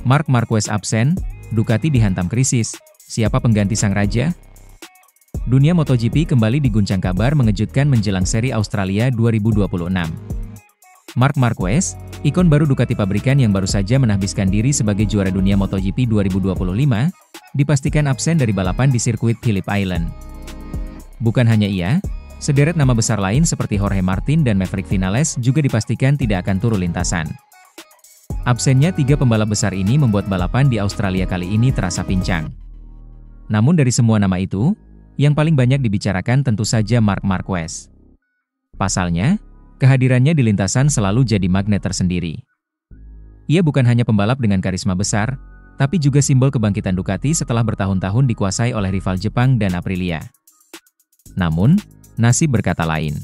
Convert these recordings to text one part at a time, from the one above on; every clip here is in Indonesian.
Marc Marquez absen, Ducati dihantam krisis, siapa pengganti sang raja? Dunia MotoGP kembali diguncang kabar mengejutkan menjelang seri Australia 2026. Marc Marquez, ikon baru Ducati pabrikan yang baru saja menahbiskan diri sebagai juara dunia MotoGP 2025, dipastikan absen dari balapan di sirkuit Phillip Island. Bukan hanya ia, sederet nama besar lain seperti Jorge Martin dan Maverick Vinales juga dipastikan tidak akan turun lintasan. Absennya tiga pembalap besar ini membuat balapan di Australia kali ini terasa pincang. Namun dari semua nama itu, yang paling banyak dibicarakan tentu saja Marc Marquez. Pasalnya, kehadirannya di lintasan selalu jadi magnet tersendiri. Ia bukan hanya pembalap dengan karisma besar, tapi juga simbol kebangkitan Ducati setelah bertahun-tahun dikuasai oleh rival Jepang dan Aprilia. Namun, nasib berkata lain.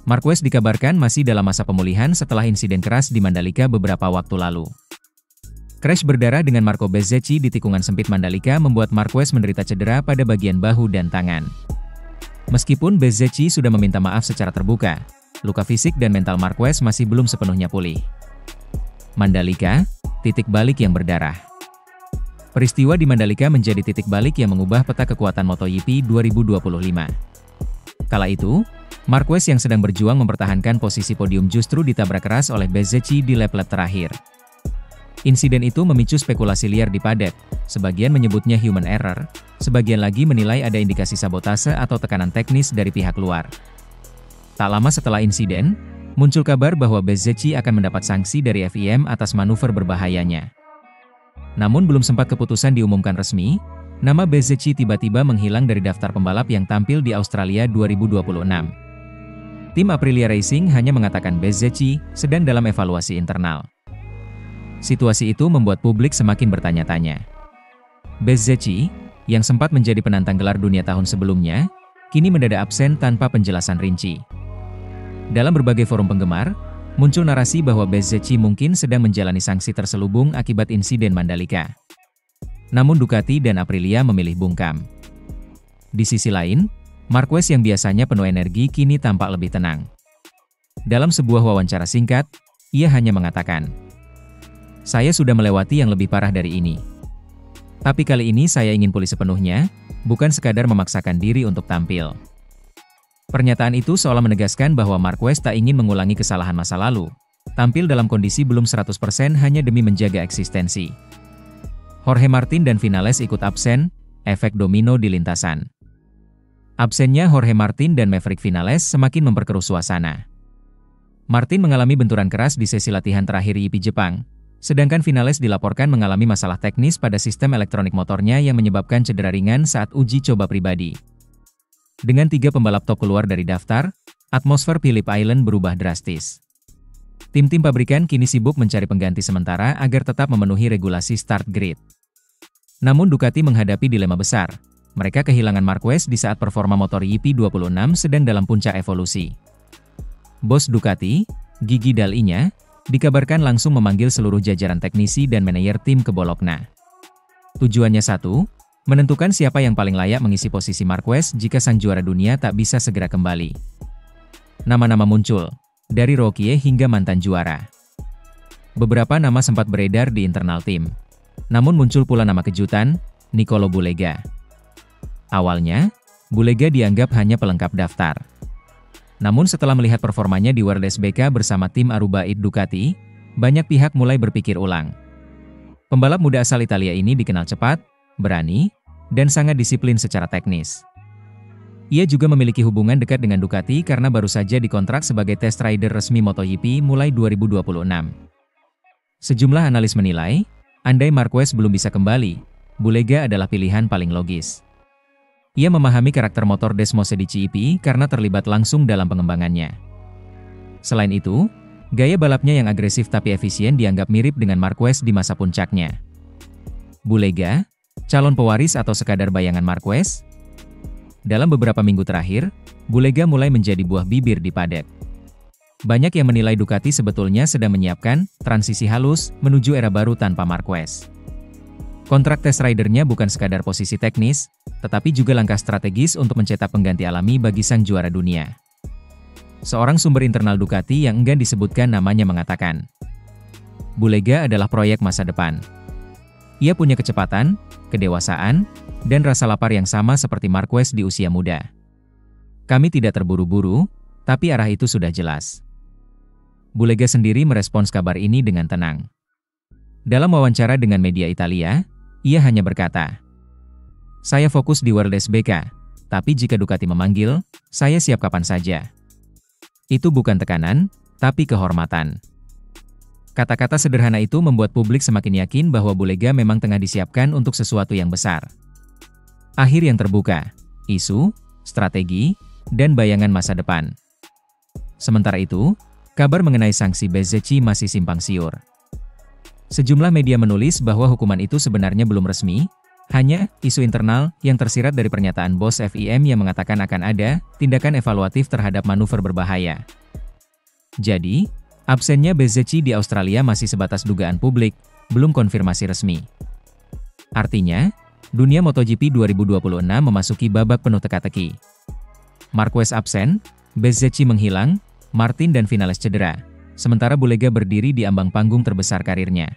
Marquez dikabarkan masih dalam masa pemulihan setelah insiden keras di Mandalika beberapa waktu lalu. Crash berdarah dengan Marco Bezzecchi di tikungan sempit Mandalika membuat Marquez menderita cedera pada bagian bahu dan tangan. Meskipun Bezzecchi sudah meminta maaf secara terbuka, luka fisik dan mental Marquez masih belum sepenuhnya pulih. Mandalika, titik balik yang berdarah. Peristiwa di Mandalika menjadi titik balik yang mengubah peta kekuatan MotoGP 2025. Kala itu, Marquez yang sedang berjuang mempertahankan posisi podium justru ditabrak keras oleh Bezzecchi di lap-lap terakhir. Insiden itu memicu spekulasi liar di paddock, sebagian menyebutnya human error, sebagian lagi menilai ada indikasi sabotase atau tekanan teknis dari pihak luar. Tak lama setelah insiden, muncul kabar bahwa Bezzecchi akan mendapat sanksi dari FIM atas manuver berbahayanya. Namun belum sempat keputusan diumumkan resmi, nama Bezzecchi tiba-tiba menghilang dari daftar pembalap yang tampil di Australia 2026. Tim Aprilia Racing hanya mengatakan Bezzecchi sedang dalam evaluasi internal. Situasi itu membuat publik semakin bertanya-tanya. Bezzecchi, yang sempat menjadi penantang gelar dunia tahun sebelumnya, kini mendadak absen tanpa penjelasan rinci. Dalam berbagai forum penggemar, muncul narasi bahwa Bezzecchi mungkin sedang menjalani sanksi terselubung akibat insiden Mandalika. Namun Ducati dan Aprilia memilih bungkam. Di sisi lain, Marquez yang biasanya penuh energi kini tampak lebih tenang. Dalam sebuah wawancara singkat, ia hanya mengatakan, "Saya sudah melewati yang lebih parah dari ini. Tapi kali ini saya ingin pulih sepenuhnya, bukan sekadar memaksakan diri untuk tampil." Pernyataan itu seolah menegaskan bahwa Marquez tak ingin mengulangi kesalahan masa lalu, tampil dalam kondisi belum 100% hanya demi menjaga eksistensi. Jorge Martin dan Vinales ikut absen, efek domino di lintasan. Absennya Jorge Martin dan Maverick Vinales semakin memperkeruh suasana. Martin mengalami benturan keras di sesi latihan terakhir GP Jepang, sedangkan Vinales dilaporkan mengalami masalah teknis pada sistem elektronik motornya yang menyebabkan cedera ringan saat uji coba pribadi. Dengan tiga pembalap top keluar dari daftar, atmosfer Phillip Island berubah drastis. Tim-tim pabrikan kini sibuk mencari pengganti sementara agar tetap memenuhi regulasi start grid. Namun Ducati menghadapi dilema besar. Mereka kehilangan Marquez di saat performa motor GP 26 sedang dalam puncak evolusi. Bos Ducati, Gigi Dall'Igna, dikabarkan langsung memanggil seluruh jajaran teknisi dan manajer tim ke Bologna. Tujuannya satu, menentukan siapa yang paling layak mengisi posisi Marquez jika sang juara dunia tak bisa segera kembali. Nama-nama muncul, dari rookie hingga mantan juara. Beberapa nama sempat beredar di internal tim. Namun muncul pula nama kejutan, Nicolo Bulega. Awalnya, Bulega dianggap hanya pelengkap daftar. Namun setelah melihat performanya di World SBK bersama tim Aruba-id Ducati, banyak pihak mulai berpikir ulang. Pembalap muda asal Italia ini dikenal cepat, berani, dan sangat disiplin secara teknis. Ia juga memiliki hubungan dekat dengan Ducati karena baru saja dikontrak sebagai test rider resmi MotoGP mulai 2026. Sejumlah analis menilai, andai Marquez belum bisa kembali, Bulega adalah pilihan paling logis. Ia memahami karakter motor Desmose di GP karena terlibat langsung dalam pengembangannya. Selain itu, gaya balapnya yang agresif tapi efisien dianggap mirip dengan Marquez di masa puncaknya. Bulega, calon pewaris atau sekadar bayangan Marquez? Dalam beberapa minggu terakhir, Bulega mulai menjadi buah bibir di paddock. Banyak yang menilai Ducati sebetulnya sedang menyiapkan transisi halus menuju era baru tanpa Marquez. Kontrak test ridernya bukan sekadar posisi teknis, tetapi juga langkah strategis untuk mencetak pengganti alami bagi sang juara dunia. Seorang sumber internal Ducati yang enggan disebutkan namanya mengatakan, Bulega adalah proyek masa depan. Ia punya kecepatan, kedewasaan, dan rasa lapar yang sama seperti Marquez di usia muda. Kami tidak terburu-buru, tapi arah itu sudah jelas. Bulega sendiri merespons kabar ini dengan tenang. Dalam wawancara dengan media Italia, ia hanya berkata, "Saya fokus di World SBK, tapi jika Ducati memanggil, saya siap kapan saja." Itu bukan tekanan, tapi kehormatan. Kata-kata sederhana itu membuat publik semakin yakin bahwa Bulega memang tengah disiapkan untuk sesuatu yang besar. Akhir yang terbuka, isu, strategi, dan bayangan masa depan. Sementara itu, kabar mengenai sanksi Bezzecchi masih simpang siur. Sejumlah media menulis bahwa hukuman itu sebenarnya belum resmi, hanya isu internal yang tersirat dari pernyataan bos FIM yang mengatakan akan ada tindakan evaluatif terhadap manuver berbahaya. Jadi, absennya Bezzecchi di Australia masih sebatas dugaan publik, belum konfirmasi resmi. Artinya, dunia MotoGP 2026 memasuki babak penuh teka-teki. Marquez absen, Bezzecchi menghilang, Martin dan Vinales cedera, sementara Bulega berdiri di ambang panggung terbesar karirnya.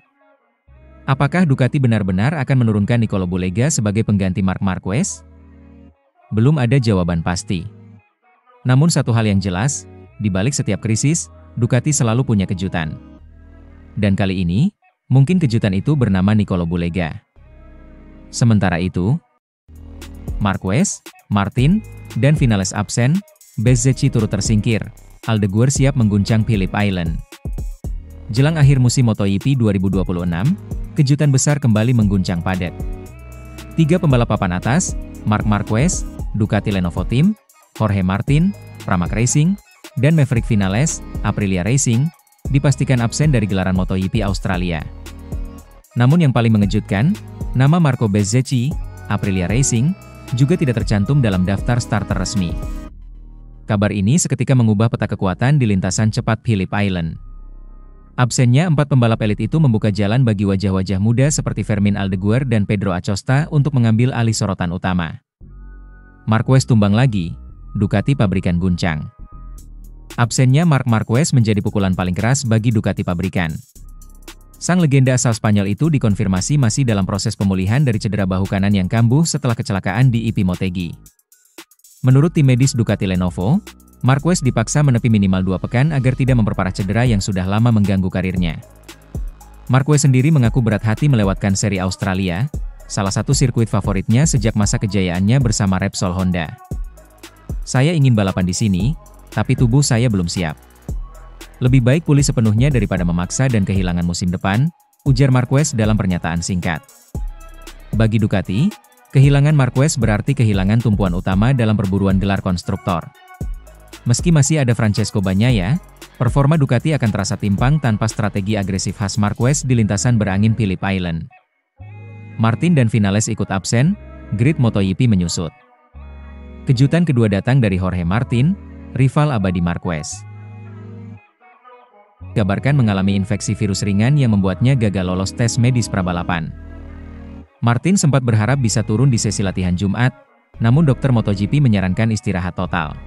Apakah Ducati benar-benar akan menurunkan Nicolo Bulega sebagai pengganti Marc Marquez? Belum ada jawaban pasti. Namun satu hal yang jelas, di balik setiap krisis, Ducati selalu punya kejutan. Dan kali ini, mungkin kejutan itu bernama Nicolo Bulega. Sementara itu, Marquez, Martin, dan Vinales absen, Bezzecchi turut tersingkir, Aldeguer siap mengguncang Phillip Island. Jelang akhir musim MotoGP 2026, kejutan besar kembali mengguncang padat. 3 pembalap papan atas, Marc Marquez, Ducati Lenovo Team, Jorge Martin, Pramac Racing, dan Maverick Vinales, Aprilia Racing, dipastikan absen dari gelaran MotoGP Australia. Namun yang paling mengejutkan, nama Marco Bezzecchi, Aprilia Racing, juga tidak tercantum dalam daftar starter resmi. Kabar ini seketika mengubah peta kekuatan di lintasan cepat Phillip Island. Absennya 4 pembalap elit itu membuka jalan bagi wajah-wajah muda seperti Fermin Aldeguer dan Pedro Acosta untuk mengambil alih sorotan utama. Marquez tumbang lagi, Ducati pabrikan guncang. Absennya Marc Marquez menjadi pukulan paling keras bagi Ducati pabrikan. Sang legenda asal Spanyol itu dikonfirmasi masih dalam proses pemulihan dari cedera bahu kanan yang kambuh setelah kecelakaan di IP Motegi. Menurut tim medis Ducati Lenovo, Marquez dipaksa menepi minimal 2 pekan agar tidak memperparah cedera yang sudah lama mengganggu karirnya. Marquez sendiri mengaku berat hati melewatkan seri Australia, salah satu sirkuit favoritnya sejak masa kejayaannya bersama Repsol Honda. "Saya ingin balapan di sini, tapi tubuh saya belum siap. Lebih baik pulih sepenuhnya daripada memaksa dan kehilangan musim depan," ujar Marquez dalam pernyataan singkat. Bagi Ducati, kehilangan Marquez berarti kehilangan tumpuan utama dalam perburuan gelar konstruktor. Meski masih ada Francesco Bagnaia, performa Ducati akan terasa timpang tanpa strategi agresif khas Marquez di lintasan berangin Phillip Island. Martin dan Vinales ikut absen, grid MotoGP menyusut. Kejutan kedua datang dari Jorge Martin, rival abadi Marquez. Dikabarkan mengalami infeksi virus ringan yang membuatnya gagal lolos tes medis prabalapan. Martin sempat berharap bisa turun di sesi latihan Jumat, namun dokter MotoGP menyarankan istirahat total.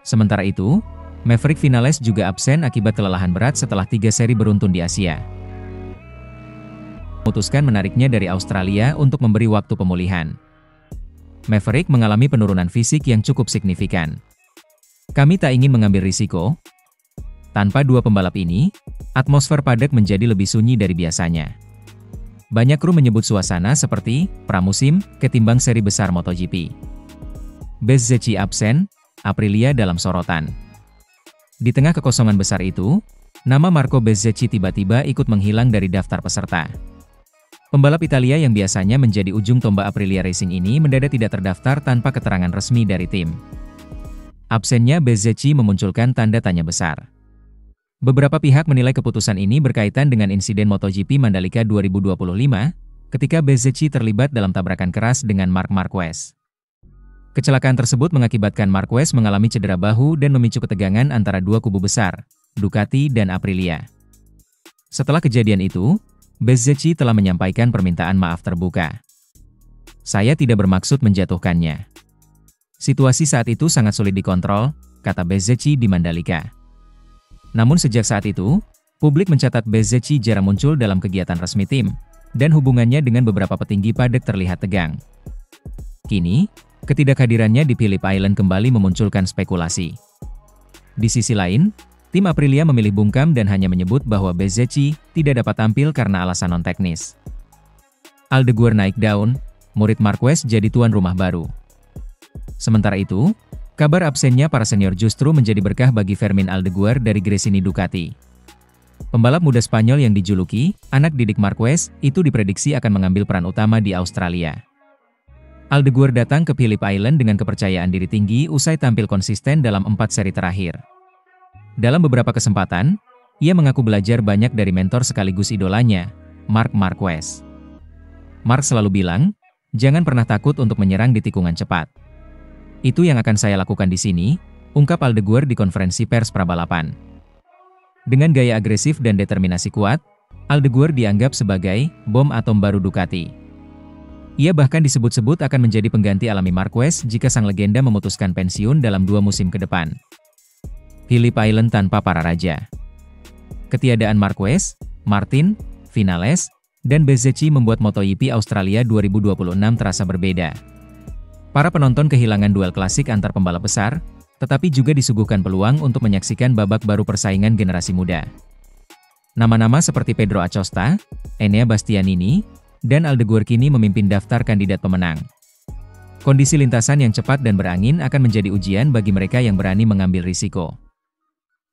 Sementara itu, Maverick Vinales juga absen akibat kelelahan berat setelah 3 seri beruntun di Asia. Memutuskan menariknya dari Australia untuk memberi waktu pemulihan. Maverick mengalami penurunan fisik yang cukup signifikan. "Kami tak ingin mengambil risiko." Tanpa 2 pembalap ini, atmosfer paddock menjadi lebih sunyi dari biasanya. Banyak kru menyebut suasana seperti pramusim ketimbang seri besar MotoGP. Bezzecchi absen, Aprilia dalam sorotan. Di tengah kekosongan besar itu, nama Marco Bezzecchi tiba-tiba ikut menghilang dari daftar peserta. Pembalap Italia yang biasanya menjadi ujung tombak Aprilia Racing ini mendadak tidak terdaftar tanpa keterangan resmi dari tim. Absennya Bezzecchi memunculkan tanda tanya besar. Beberapa pihak menilai keputusan ini berkaitan dengan insiden MotoGP Mandalika 2025, ketika Bezzecchi terlibat dalam tabrakan keras dengan Marc Marquez. Kecelakaan tersebut mengakibatkan Marquez mengalami cedera bahu dan memicu ketegangan antara 2 kubu besar, Ducati dan Aprilia. Setelah kejadian itu, Bezzecchi telah menyampaikan permintaan maaf terbuka. "Saya tidak bermaksud menjatuhkannya. Situasi saat itu sangat sulit dikontrol," kata Bezzecchi di Mandalika. Namun sejak saat itu, Publik mencatat Bezzecchi jarang muncul dalam kegiatan resmi tim, dan hubungannya dengan beberapa petinggi padek terlihat tegang. Kini, ketidakhadirannya di Phillip Island kembali memunculkan spekulasi. Di sisi lain, tim Aprilia memilih bungkam dan hanya menyebut bahwa Bezzecchi tidak dapat tampil karena alasan non-teknis. Aldeguer naik daun, murid Marquez jadi tuan rumah baru. Sementara itu, kabar absennya para senior justru menjadi berkah bagi Fermín Aldeguer dari Gresini Ducati. Pembalap muda Spanyol yang dijuluki anak didik Marquez itu diprediksi akan mengambil peran utama di Australia. Aldeguer datang ke Phillip Island dengan kepercayaan diri tinggi usai tampil konsisten dalam 4 seri terakhir. Dalam beberapa kesempatan, ia mengaku belajar banyak dari mentor sekaligus idolanya, Marc Marquez. Marc selalu bilang, jangan pernah takut untuk menyerang di tikungan cepat. Itu yang akan saya lakukan di sini, ungkap Aldeguer di konferensi pers prabalapan. Dengan gaya agresif dan determinasi kuat, Aldeguer dianggap sebagai bom atom baru Ducati. Ia bahkan disebut-sebut akan menjadi pengganti alami Marquez jika sang legenda memutuskan pensiun dalam 2 musim ke depan. Phillip Island tanpa para raja. Ketiadaan Marquez, Martin, Vinales, dan Bezzecchi membuat MotoGP Australia 2026 terasa berbeda. Para penonton kehilangan duel klasik antar pembalap besar, tetapi juga disuguhkan peluang untuk menyaksikan babak baru persaingan generasi muda. Nama-nama seperti Pedro Acosta, Enea Bastianini, dan Aldeguer kini memimpin daftar kandidat pemenang. Kondisi lintasan yang cepat dan berangin akan menjadi ujian bagi mereka yang berani mengambil risiko.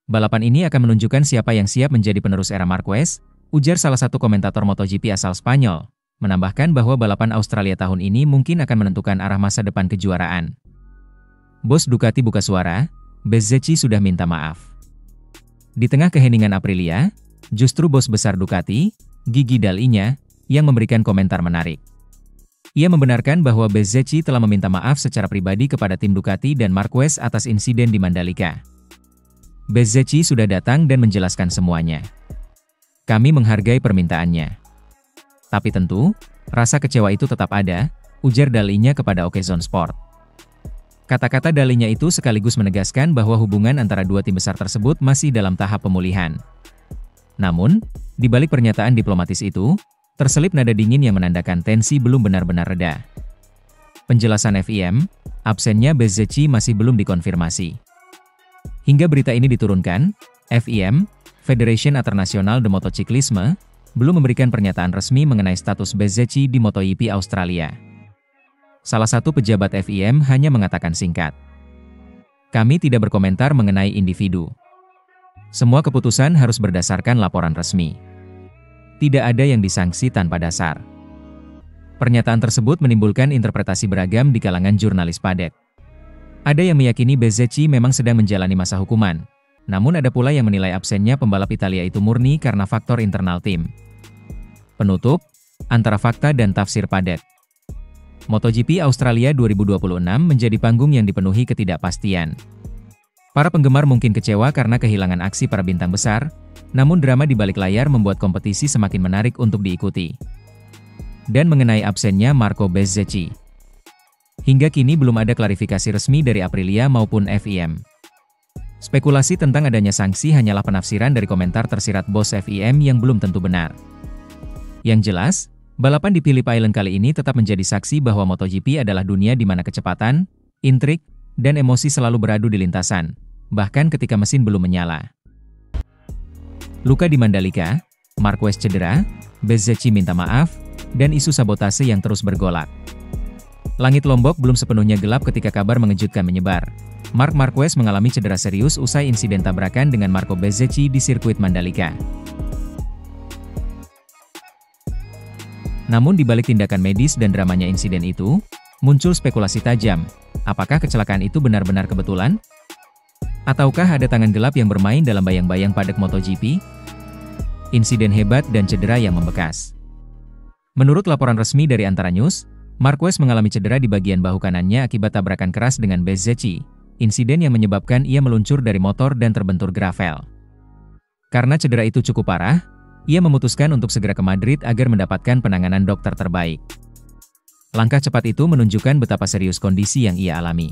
Balapan ini akan menunjukkan siapa yang siap menjadi penerus era Marquez, ujar salah satu komentator MotoGP asal Spanyol, menambahkan bahwa balapan Australia tahun ini mungkin akan menentukan arah masa depan kejuaraan. Bos Ducati buka suara, Bezzecchi sudah minta maaf. Di tengah keheningan Aprilia, justru bos besar Ducati, Gigi Dall'Igna, yang memberikan komentar menarik. Ia membenarkan bahwa Bezzecchi telah meminta maaf secara pribadi kepada tim Ducati dan Marquez atas insiden di Mandalika. Bezzecchi sudah datang dan menjelaskan semuanya. Kami menghargai permintaannya. Tapi tentu, rasa kecewa itu tetap ada, ujar Dall'Igna kepada Occasion Sport. Kata-kata Dall'Igna itu sekaligus menegaskan bahwa hubungan antara dua tim besar tersebut masih dalam tahap pemulihan. Namun, di balik pernyataan diplomatis itu, terselip nada dingin yang menandakan tensi belum benar-benar reda. Penjelasan FIM, absennya Bezzecchi masih belum dikonfirmasi. Hingga berita ini diturunkan, FIM, Federation International de Motociclisme, belum memberikan pernyataan resmi mengenai status Bezzecchi di MotoGP Australia. Salah satu pejabat FIM hanya mengatakan singkat, "Kami tidak berkomentar mengenai individu. Semua keputusan harus berdasarkan laporan resmi. Tidak ada yang disangsi tanpa dasar." Pernyataan tersebut menimbulkan interpretasi beragam di kalangan jurnalis padek. Ada yang meyakini Bezzecchi memang sedang menjalani masa hukuman, namun ada pula yang menilai absennya pembalap Italia itu murni karena faktor internal tim. Penutup, antara fakta dan tafsir padek. MotoGP Australia 2026 menjadi panggung yang dipenuhi ketidakpastian. Para penggemar mungkin kecewa karena kehilangan aksi para bintang besar, namun drama di balik layar membuat kompetisi semakin menarik untuk diikuti. Dan mengenai absennya Marco Bezzecchi, hingga kini belum ada klarifikasi resmi dari Aprilia maupun FIM. Spekulasi tentang adanya sanksi hanyalah penafsiran dari komentar tersirat bos FIM yang belum tentu benar. Yang jelas, balapan di Phillip Island kali ini tetap menjadi saksi bahwa MotoGP adalah dunia di mana kecepatan, intrik, dan emosi selalu beradu di lintasan, bahkan ketika mesin belum menyala. Luka di Mandalika, Marquez cedera, Bezzecchi minta maaf, dan isu sabotase yang terus bergolak. Langit Lombok belum sepenuhnya gelap ketika kabar mengejutkan menyebar. Marc Marquez mengalami cedera serius usai insiden tabrakan dengan Marco Bezzecchi di sirkuit Mandalika. Namun di balik tindakan medis dan dramanya insiden itu, muncul spekulasi tajam. Apakah kecelakaan itu benar-benar kebetulan? Ataukah ada tangan gelap yang bermain dalam bayang-bayang padek MotoGP? Insiden hebat dan cedera yang membekas. Menurut laporan resmi dari Antara News, Marquez mengalami cedera di bagian bahu kanannya akibat tabrakan keras dengan Bezzecchi, insiden yang menyebabkan ia meluncur dari motor dan terbentur gravel. Karena cedera itu cukup parah, ia memutuskan untuk segera ke Madrid agar mendapatkan penanganan dokter terbaik. Langkah cepat itu menunjukkan betapa serius kondisi yang ia alami.